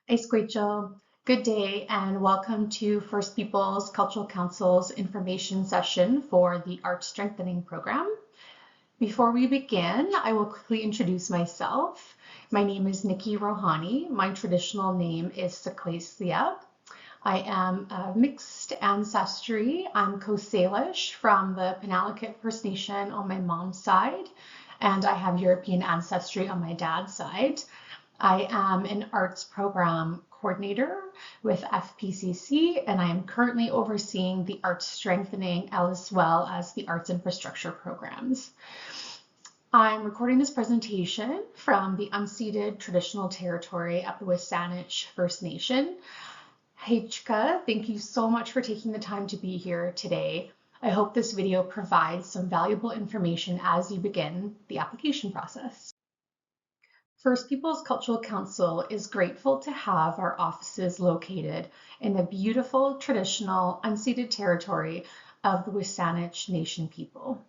Escucho. Good day and welcome to First Peoples Cultural Council's information session for the Arts Strengthening Program. Before we begin, I will quickly introduce myself. My name is Nikki Rohani. My traditional name is Sequoia. I am a mixed ancestry. I'm Coast Salish from the Penalaquit First Nation on my mom's side, and I have European ancestry on my dad's side. I am an arts program coordinator with FPCC, and I am currently overseeing the arts strengthening as well as the arts infrastructure programs. I'm recording this presentation from the unceded traditional territory of the Wisanich First Nation. Heichka, thank you so much for taking the time to be here today. I hope this video provides some valuable information as you begin the application process. First Peoples Cultural Council is grateful to have our offices located in the beautiful, traditional, unceded territory of the Wisanich Nation people.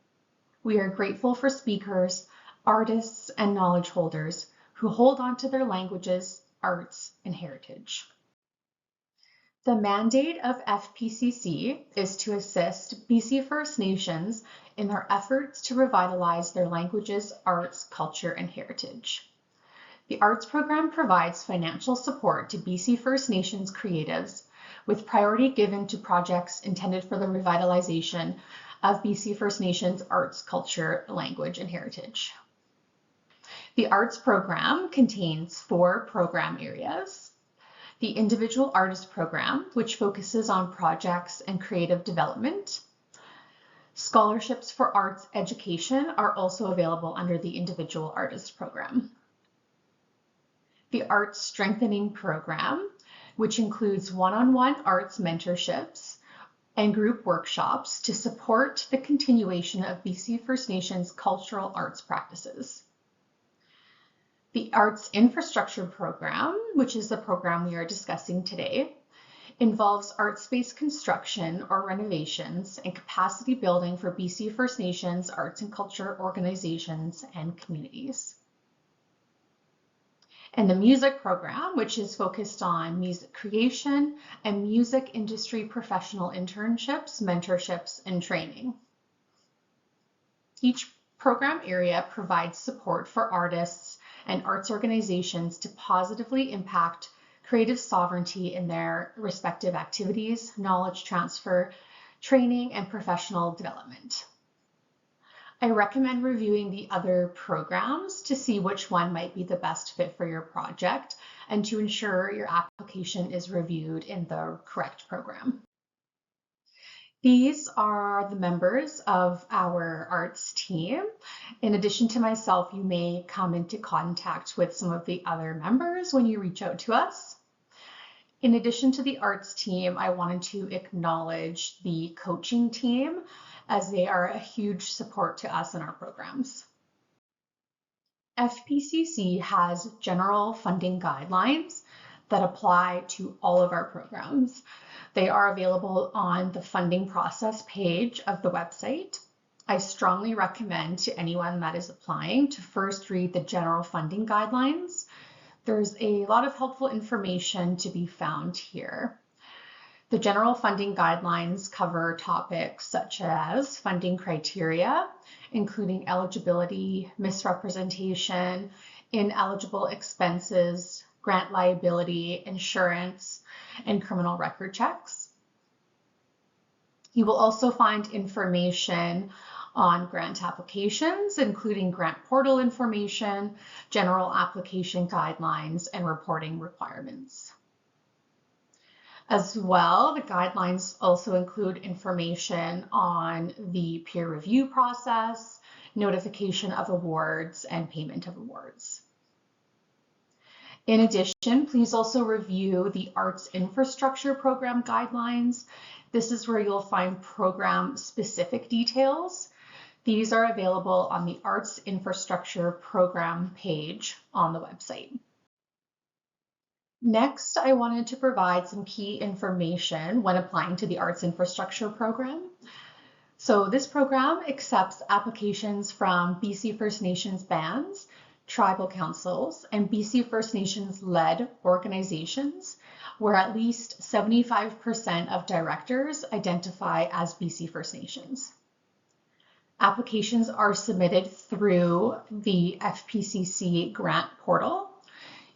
We are grateful for speakers, artists, and knowledge holders who hold on to their languages, arts, and heritage. The mandate of FPCC is to assist BC First Nations in their efforts to revitalize their languages, arts, culture, and heritage. The arts program provides financial support to BC First Nations creatives, with priority given to projects intended for the revitalization of BC First Nations arts, culture, language, and heritage. The arts program contains 4 program areas. The individual artist program, which focuses on projects and creative development. Scholarships for arts education are also available under the individual artist program. The Arts Strengthening Program, which includes one-on-one arts mentorships and group workshops to support the continuation of BC First Nations cultural arts practices. The Arts Infrastructure Program, which is the program we are discussing today, involves art space construction or renovations and capacity building for BC First Nations arts and culture organizations and communities. And the music program, which is focused on music creation and music industry professional internships, mentorships, and training. Each program area provides support for artists and arts organizations to positively impact creative sovereignty in their respective activities, knowledge transfer, training, and professional development. I recommend reviewing the other programs to see which one might be the best fit for your project and to ensure your application is reviewed in the correct program. These are the members of our arts team. In addition to myself, you may come into contact with some of the other members when you reach out to us. In addition to the arts team, I wanted to acknowledge the coaching team, as they are a huge support to us in our programs. FPCC has general funding guidelines that apply to all of our programs. They are available on the funding process page of the website. I strongly recommend to anyone that is applying to first read the general funding guidelines. There's a lot of helpful information to be found here. The general funding guidelines cover topics such as funding criteria, including eligibility, misrepresentation, ineligible expenses, grant liability, insurance, and criminal record checks. You will also find information on grant applications, including grant portal information, general application guidelines, and reporting requirements. As well, the guidelines also include information on the peer review process, notification of awards, and payment of awards. In addition, please also review the Arts Infrastructure Program guidelines. This is where you'll find program-specific details. These are available on the Arts Infrastructure Program page on the website. Next, I wanted to provide some key information when applying to the Arts Infrastructure Program. So this program accepts applications from BC First Nations bands tribal councils, and BC First Nations-led organizations where at least 75% of directors identify as BC First Nations. Applications are submitted through the FPCC grant portal.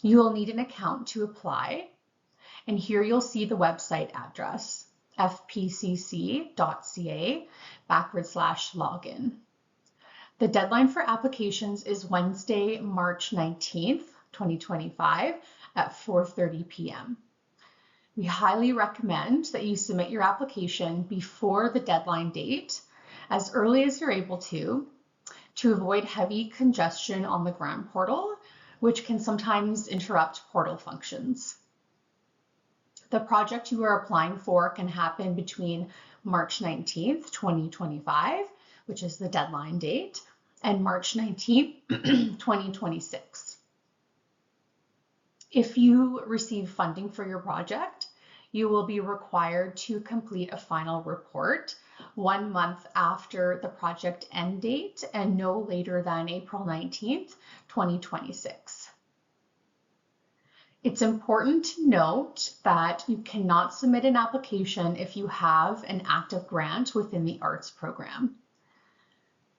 You will need an account to apply, and here you'll see the website address, fpcc.ca/login. The deadline for applications is Wednesday, March 19th, 2025 at 4:30 p.m. We highly recommend that you submit your application before the deadline date, as early as you're able to avoid heavy congestion on the grant portal, which can sometimes interrupt portal functions. The project you are applying for can happen between March 19th, 2025, which is the deadline date, and March 19th, 2026. If you receive funding for your project, you will be required to complete a final report 1 month after the project end date and no later than April 19th, 2026. It's important to note that you cannot submit an application if you have an active grant within the arts program.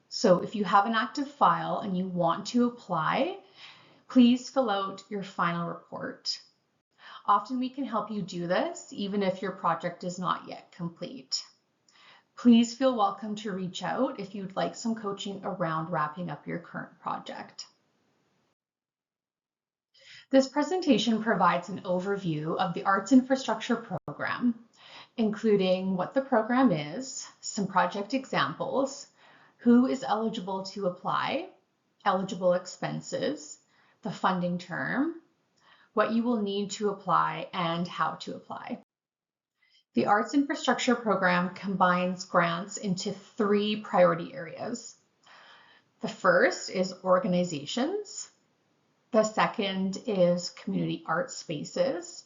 So if you have an active file and you want to apply, please fill out your final report. Often we can help you do this even if your project is not yet complete. Please feel welcome to reach out if you'd like some coaching around wrapping up your current project. This presentation provides an overview of the Arts Infrastructure Program, including what the program is, some project examples, who is eligible to apply, eligible expenses, the funding term, what you will need to apply, and how to apply. The Arts Infrastructure Program combines grants into 3 priority areas. The first is organizations, the second is community art spaces,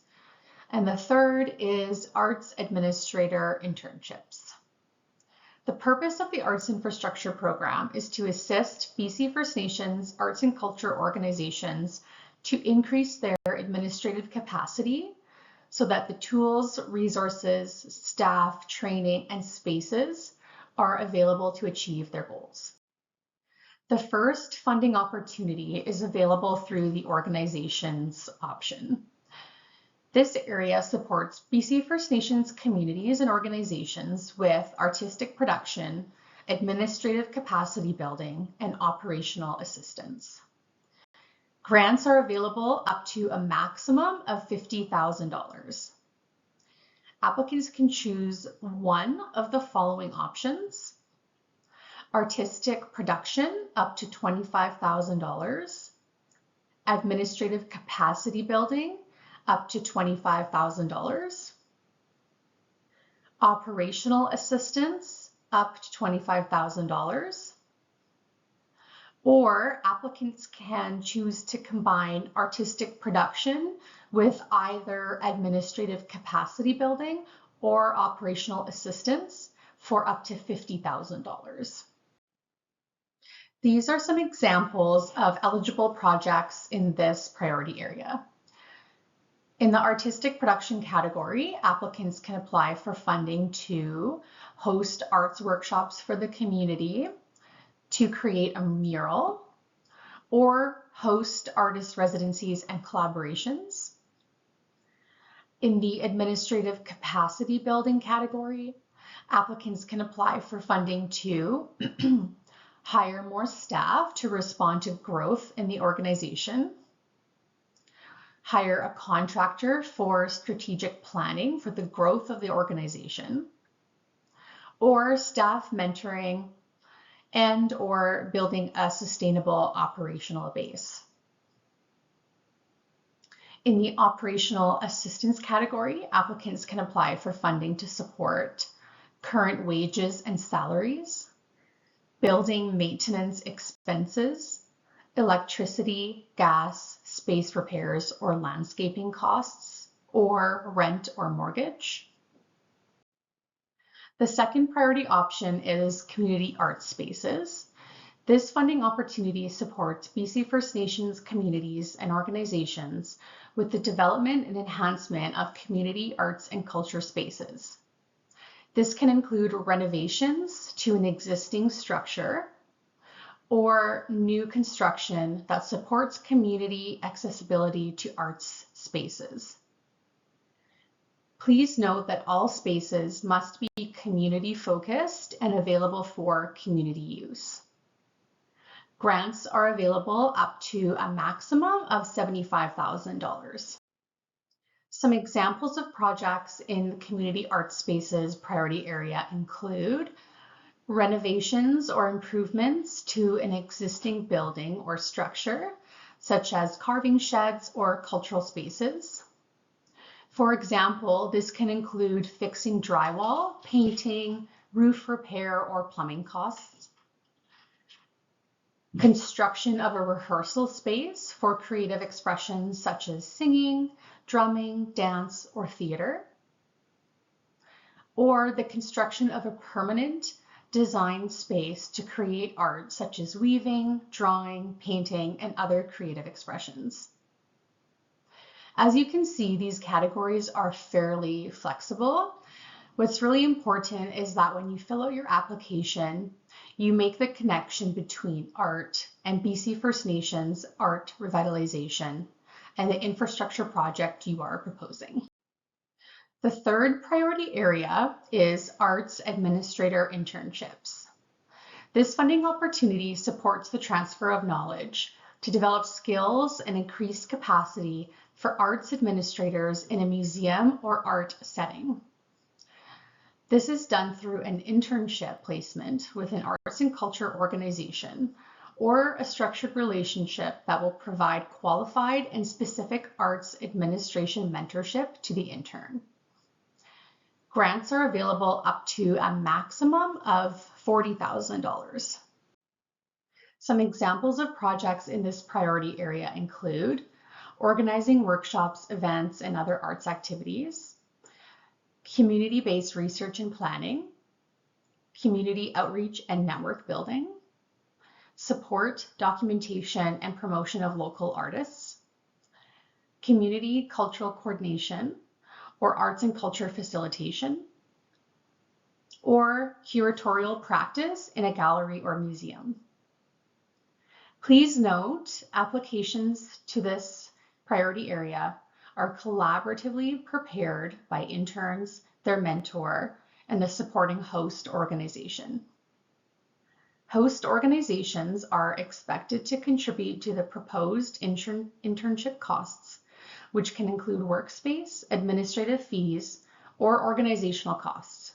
and the third is Arts Administrator Internships. The purpose of the Arts Infrastructure Program is to assist BC First Nations arts and culture organizations to increase their administrative capacity so that the tools, resources, staff, training, and spaces are available to achieve their goals. The first funding opportunity is available through the organizations option. This area supports BC First Nations communities and organizations with artistic production, administrative capacity building, and operational assistance. Grants are available up to a maximum of $50,000. Applicants can choose one of the following options: artistic production up to $25,000, administrative capacity building up to $25,000, operational assistance up to $25,000, or applicants can choose to combine artistic production with either administrative capacity building or operational assistance for up to $50,000. These are some examples of eligible projects in this priority area. In the artistic production category, applicants can apply for funding to host arts workshops for the community, to create a mural, or host artist residencies and collaborations. In the administrative capacity building category, applicants can apply for funding to hire more staff to respond to growth in the organization, hire a contractor for strategic planning for the growth of the organization, or staff mentoring and/or building a sustainable operational base. In the operational assistance category, applicants can apply for funding to support current wages and salaries, building maintenance expenses, electricity, gas, space repairs, or landscaping costs, or rent or mortgage. The second priority option is community art spaces. This funding opportunity supports BC First Nations communities and organizations with the development and enhancement of community arts and culture spaces. This can include renovations to an existing structure or new construction that supports community accessibility to arts spaces. Please note that all spaces must be community focused and available for community use. Grants are available up to a maximum of $75,000. Some examples of projects in the community arts spaces priority area include renovations or improvements to an existing building or structure, such as carving sheds or cultural spaces. For example, this can include fixing drywall, painting, roof repair, or plumbing costs. Construction of a rehearsal space for creative expressions such as singing, drumming, dance, or theater. Or the construction of a permanent design space to create art such as weaving, drawing, painting, and other creative expressions. As you can see, these categories are fairly flexible. What's really important is that when you fill out your application, you make the connection between art and BC First Nations art revitalization and the infrastructure project you are proposing. The third priority area is Arts Administrator Internships. This funding opportunity supports the transfer of knowledge to develop skills and increase capacity for arts administrators in a museum or art setting. This is done through an internship placement with an arts and culture organization or a structured relationship that will provide qualified and specific arts administration mentorship to the intern. Grants are available up to a maximum of $40,000. Some examples of projects in this priority area include organizing workshops, events, and other arts activities, community-based research and planning, community outreach and network building, support, documentation, and promotion of local artists, community cultural coordination or arts and culture facilitation, or curatorial practice in a gallery or museum. Please note, applications to this priority area are collaboratively prepared by interns, their mentor, and the supporting host organization. Host organizations are expected to contribute to the proposed internship costs, which can include workspace, administrative fees, or organizational costs.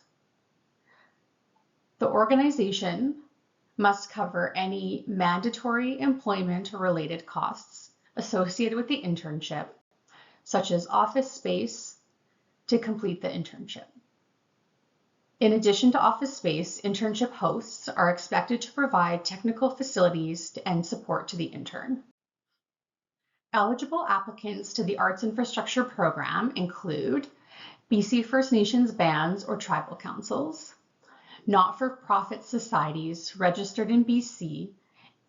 The organization must cover any mandatory employment-related costs associated with the internship, such as office space, to complete the internship. In addition to office space, internship hosts are expected to provide technical facilities and support to the intern. Eligible applicants to the Arts Infrastructure Program include BC First Nations bands or tribal councils, not-for-profit societies registered in BC,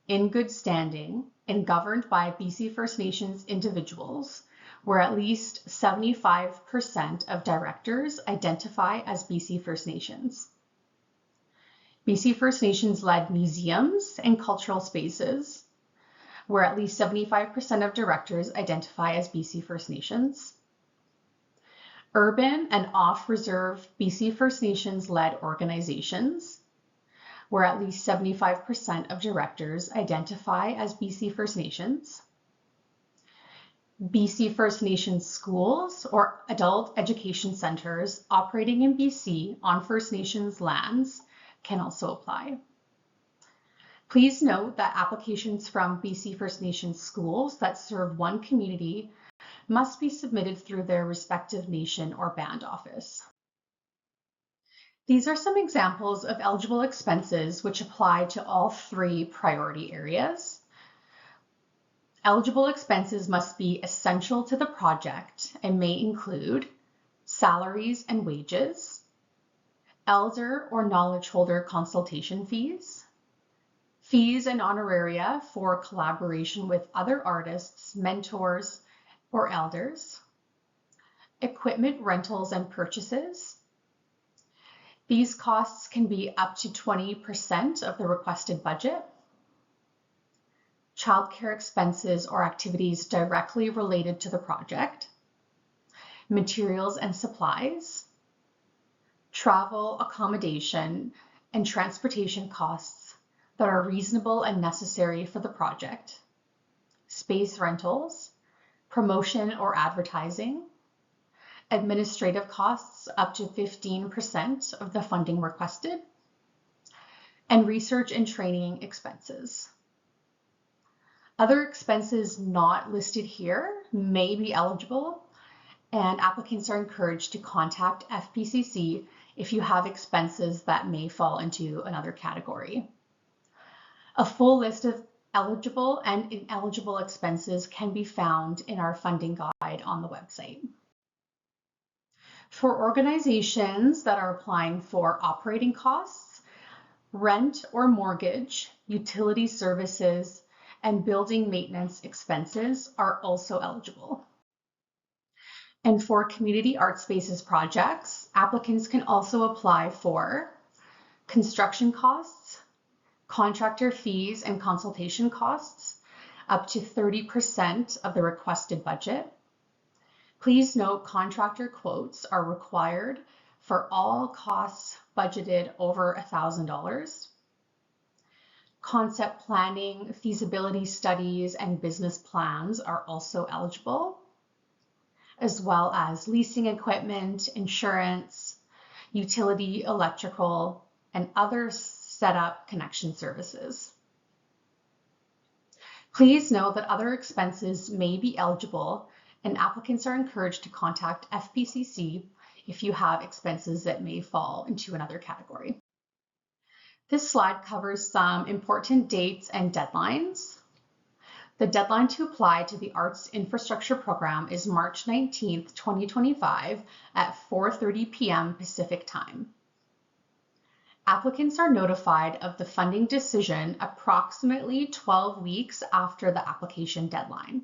in good standing, and governed by BC First Nations individuals, where at least 75% of directors identify as BC First Nations. BC First Nations-led museums and cultural spaces, where at least 75% of directors identify as BC First Nations. Urban and off-reserve BC First Nations-led organizations, where at least 75% of directors identify as BC First Nations. BC First Nations schools or adult education centers operating in BC on First Nations lands can also apply. Please note that applications from BC First Nations schools that serve one community must be submitted through their respective nation or band office. These are some examples of eligible expenses which apply to all three priority areas. Eligible expenses must be essential to the project and may include salaries and wages, elder or knowledge holder consultation fees, fees and honoraria for collaboration with other artists, mentors, or elders, equipment rentals and purchases. These costs can be up to 20% of the requested budget. Childcare expenses or activities directly related to the project, materials and supplies, travel, accommodation, and transportation costs that are reasonable and necessary for the project, space rentals, promotion or advertising, administrative costs up to 15% of the funding requested, and research and training expenses. Other expenses not listed here may be eligible, and applicants are encouraged to contact FPCC if you have expenses that may fall into another category. A full list of eligible and ineligible expenses can be found in our funding guide on the website. For organizations that are applying for operating costs, rent or mortgage, utility services, and building maintenance expenses are also eligible. And for community art spaces projects, applicants can also apply for construction costs, contractor fees and consultation costs, up to 30% of the requested budget. Please note contractor quotes are required for all costs budgeted over $1,000. Concept planning, feasibility studies, and business plans are also eligible, as well as leasing equipment, insurance, utility, electrical, and other setup connection services. Please note that other expenses may be eligible, and applicants are encouraged to contact FPCC if you have expenses that may fall into another category. This slide covers some important dates and deadlines. The deadline to apply to the Arts Infrastructure Program is March 19th, 2025 at 4:30 p.m. Pacific Time. Applicants are notified of the funding decision approximately 12 weeks after the application deadline.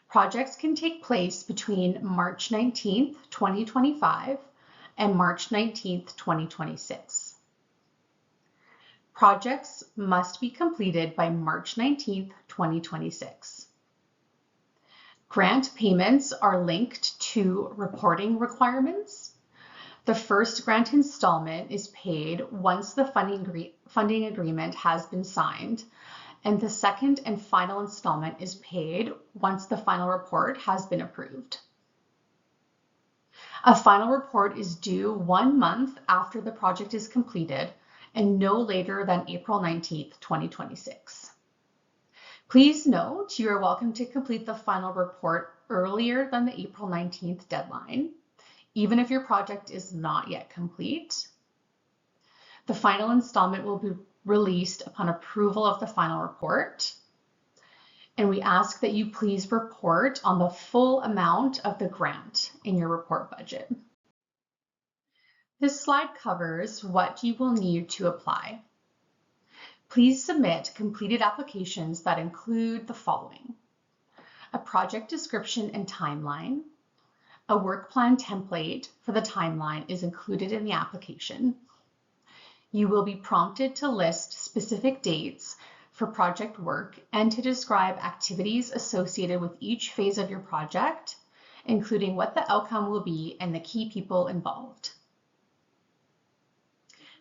Projects can take place between March 19th, 2025 and March 19th, 2026. Projects must be completed by March 19th, 2026. Grant payments are linked to reporting requirements. The first grant installment is paid once the funding agreement has been signed, and the second and final installment is paid once the final report has been approved. A final report is due 1 month after the project is completed and no later than April 19th, 2026. Please note you are welcome to complete the final report earlier than the April 19th deadline, even if your project is not yet complete. The final installment will be released upon approval of the final report, and we ask that you please report on the full amount of the grant in your report budget. This slide covers what you will need to apply. Please submit completed applications that include the following: a project description and timeline. A work plan template for the timeline is included in the application. You will be prompted to list specific dates for project work and to describe activities associated with each phase of your project, including what the outcome will be and the key people involved.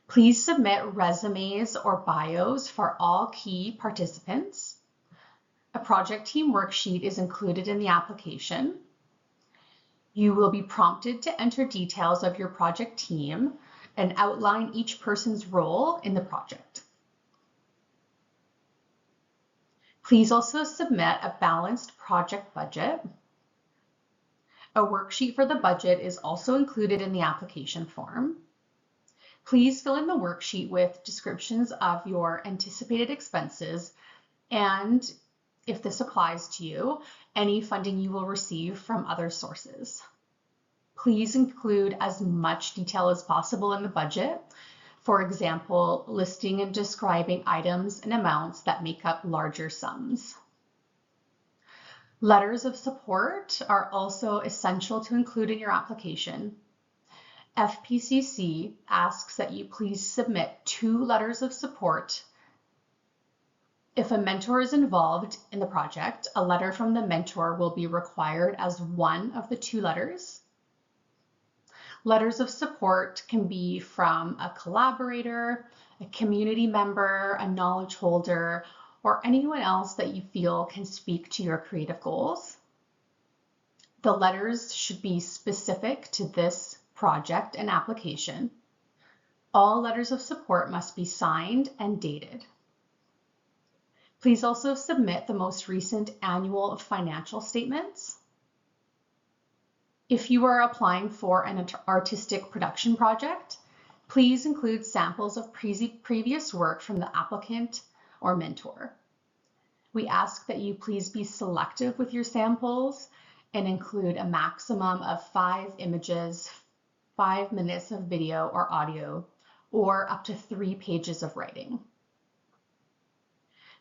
Please submit resumes or bios for all key participants. A project team worksheet is included in the application. You will be prompted to enter details of your project team and outline each person's role in the project. Please also submit a balanced project budget. A worksheet for the budget is also included in the application form. Please fill in the worksheet with descriptions of your anticipated expenses and, if this applies to you, any funding you will receive from other sources. Please include as much detail as possible in the budget For example, listing and describing items and amounts that make up larger sums. Letters of support are also essential to include in your application. FPCC asks that you please submit 2 letters of support. If a mentor is involved in the project, a letter from the mentor will be required as one of the 2 letters. Letters of support can be from a collaborator, a community member, a knowledge holder, or anyone else that you feel can speak to your creative goals. The letters should be specific to this project and application. All letters of support must be signed and dated. Please also submit the most recent annual financial statements. If you are applying for an artistic production project, please include samples of previous work from the applicant or mentor. We ask that you please be selective with your samples and include a maximum of 5 images, 5 minutes of video or audio, or up to 3 pages of writing.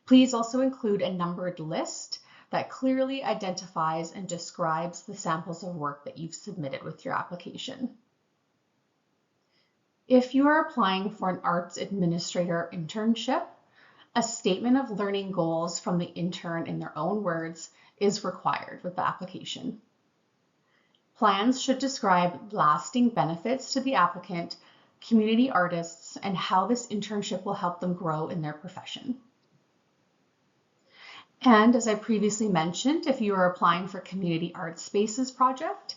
Please also include a numbered list that clearly identifies and describes the samples of work that you've submitted with your application. If you are applying for an Arts Administrator Internship, a statement of learning goals from the intern in their own words is required with the application. Plans should describe lasting benefits to the applicant, community artists, and how this internship will help them grow in their profession. And as I previously mentioned, if you are applying for Community Art Spaces project,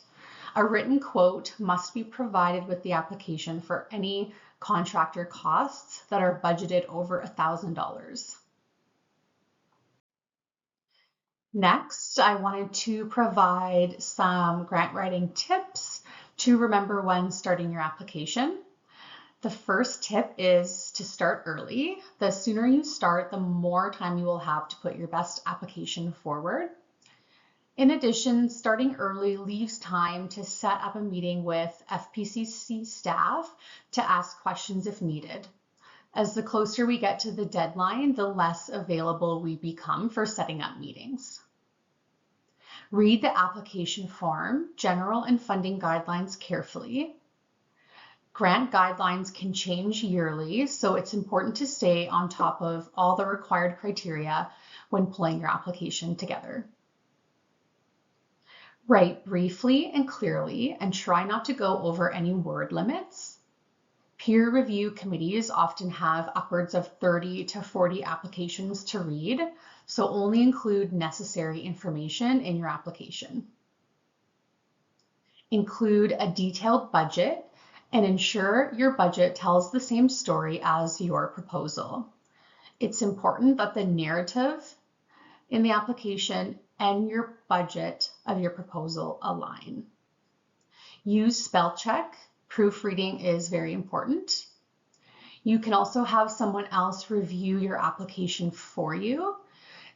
a written quote must be provided with the application for any contractor costs that are budgeted over $1,000. Next, I wanted to provide some grant writing tips to remember when starting your application. The first tip is to start early. The sooner you start, the more time you will have to put your best application forward. In addition, starting early leaves time to set up a meeting with FPCC staff to ask questions if needed. As the closer we get to the deadline, the less available we become for setting up meetings. Read the application form, general and funding guidelines carefully. Grant guidelines can change yearly, so it's important to stay on top of all the required criteria when pulling your application together. Write briefly and clearly and try not to go over any word limits. Peer review committees often have upwards of 30 to 40 applications to read, so only include necessary information in your application. Include a detailed budget and ensure your budget tells the same story as your proposal. It's important that the narrative in the application and your budget of your proposal align. Use spell check. Proofreading is very important. You can also have someone else review your application for you.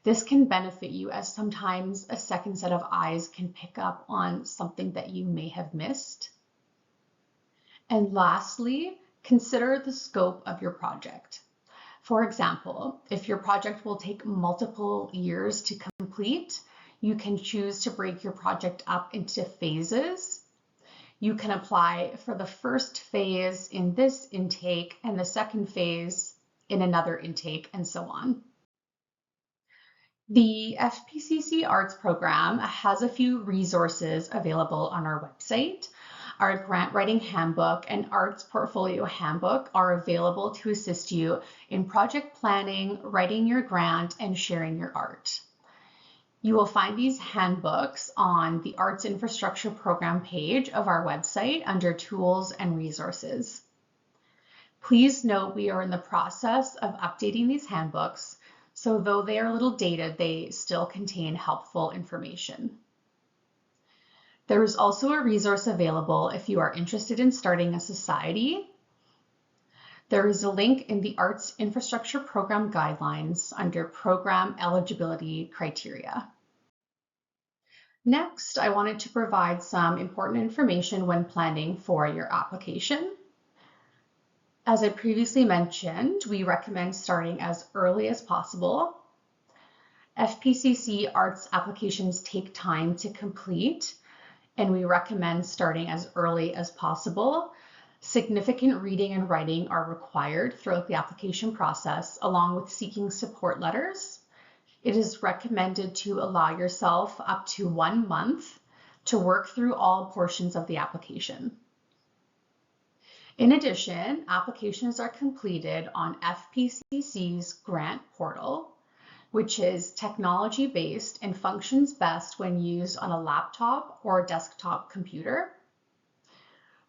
This can benefit you as sometimes a second set of eyes can pick up on something that you may have missed. And lastly, consider the scope of your project. For example, if your project will take multiple years to complete, you can choose to break your project up into phases. You can apply for the first phase in this intake and the second phase in another intake, and so on. The FPCC Arts program has a few resources available on our website. Our grant writing handbook and arts portfolio handbook are available to assist you in project planning, writing your grant, and sharing your art. You will find these handbooks on the Arts Infrastructure Program page of our website under Tools and Resources. Please note we are in the process of updating these handbooks, so though they are a little dated, they still contain helpful information. There is also a resource available if you are interested in starting a society. There is a link in the Arts Infrastructure Program guidelines under Program Eligibility Criteria. Next, I wanted to provide some important information when planning for your application. As I previously mentioned, we recommend starting as early as possible. FPCC arts applications take time to complete, and we recommend starting as early as possible. Significant reading and writing are required throughout the application process, along with seeking support letters. It is recommended to allow yourself up to 1 month to work through all portions of the application. In addition, applications are completed on FPCC's grant portal, which is technology-based and functions best when used on a laptop or desktop computer.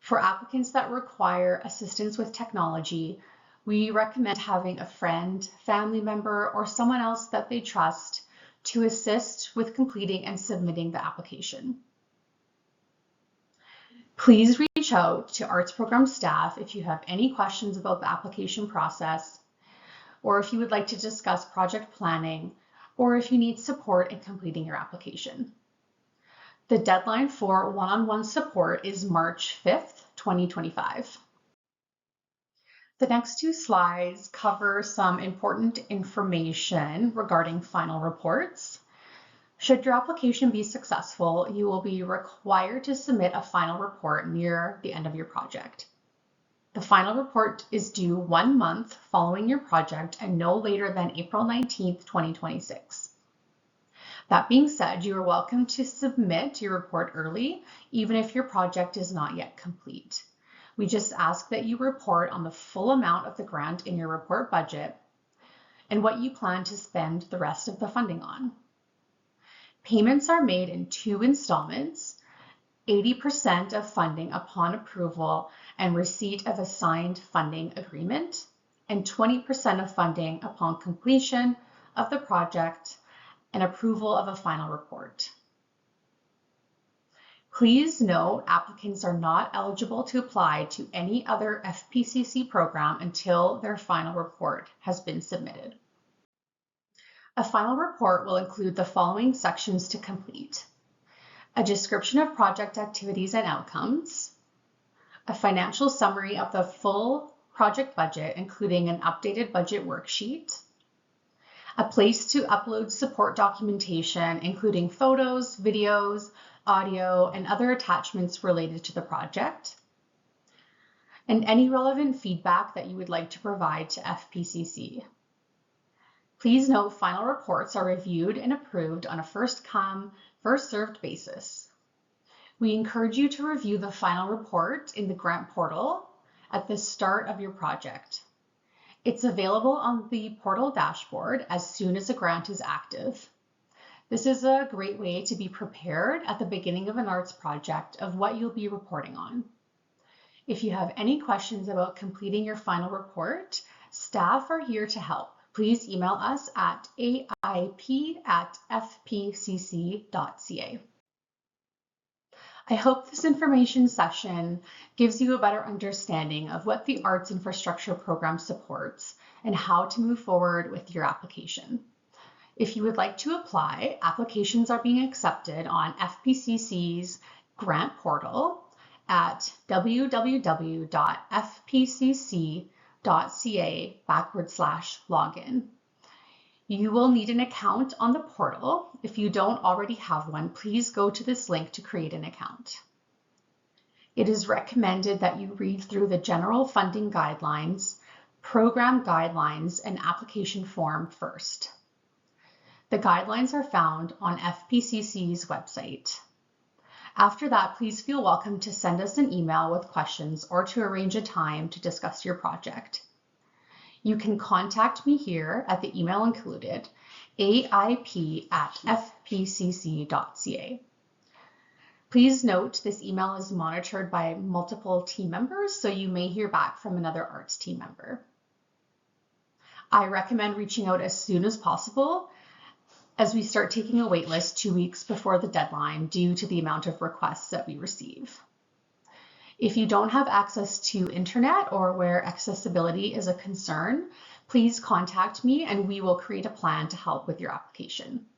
For applicants that require assistance with technology, we recommend having a friend, family member, or someone else that they trust to assist with completing and submitting the application. Please reach out to arts program staff if you have any questions about the application process, or if you would like to discuss project planning, or if you need support in completing your application. The deadline for one-on-one support is March 5th, 2025. The next 2 slides cover some important information regarding final reports. Should your application be successful, you will be required to submit a final report near the end of your project. The final report is due 1 month following your project and no later than April 19th, 2026. That being said, you are welcome to submit your report early, even if your project is not yet complete. We just ask that you report on the full amount of the grant in your report budget and what you plan to spend the rest of the funding on. Payments are made in 2 installments, 80% of funding upon approval and receipt of a signed funding agreement, and 20% of funding upon completion of the project and approval of a final report. Please note, applicants are not eligible to apply to any other FPCC program until their final report has been submitted. A final report will include the following sections to complete: a description of project activities and outcomes, a financial summary of the full project budget, including an updated budget worksheet, a place to upload support documentation, including photos, videos, audio, and other attachments related to the project, and any relevant feedback that you would like to provide to FPCC. Please note, final reports are reviewed and approved on a first-come, first-served basis. We encourage you to review the final report in the grant portal at the start of your project. It's available on the portal dashboard as soon as a grant is active. This is a great way to be prepared at the beginning of an arts project of what you'll be reporting on. If you have any questions about completing your final report, staff are here to help. Please email us at aip@fpcc.ca. I hope this information session gives you a better understanding of what the Arts Infrastructure Program supports and how to move forward with your application. If you would like to apply, applications are being accepted on FPCC's grant portal at www.fpcc.ca/login. You will need an account on the portal. If you don't already have one, please go to this link to create an account. It is recommended that you read through the general funding guidelines, program guidelines, and application form first. The guidelines are found on FPCC's website. After that, please feel welcome to send us an email with questions or to arrange a time to discuss your project. You can contact me here at the email included, aip@fpcc.ca. Please note this email is monitored by multiple team members, so you may hear back from another arts team member. I recommend reaching out as soon as possible, as we start taking a wait list 2 weeks before the deadline due to the amount of requests that we receive. If you don't have access to internet or where accessibility is a concern, please contact me and we will create a plan to help with your application.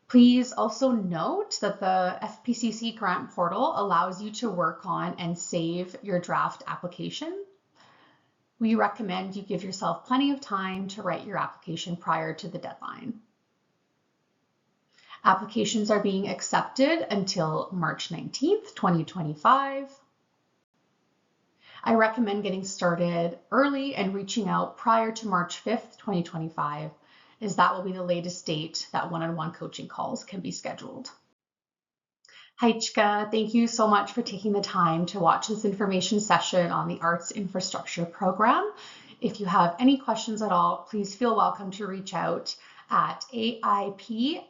Please also note that the FPCC grant portal allows you to work on and save your draft application. We recommend you give yourself plenty of time to write your application prior to the deadline. Applications are being accepted until March 19th, 2025. I recommend getting started early and reaching out prior to March 5th, 2025, as that will be the latest date that one-on-one coaching calls can be scheduled. Hi, Chika. Thank you so much for taking the time to watch this information session on the Arts Infrastructure Program. If you have any questions at all, please feel welcome to reach out at aip@fpcc.ca.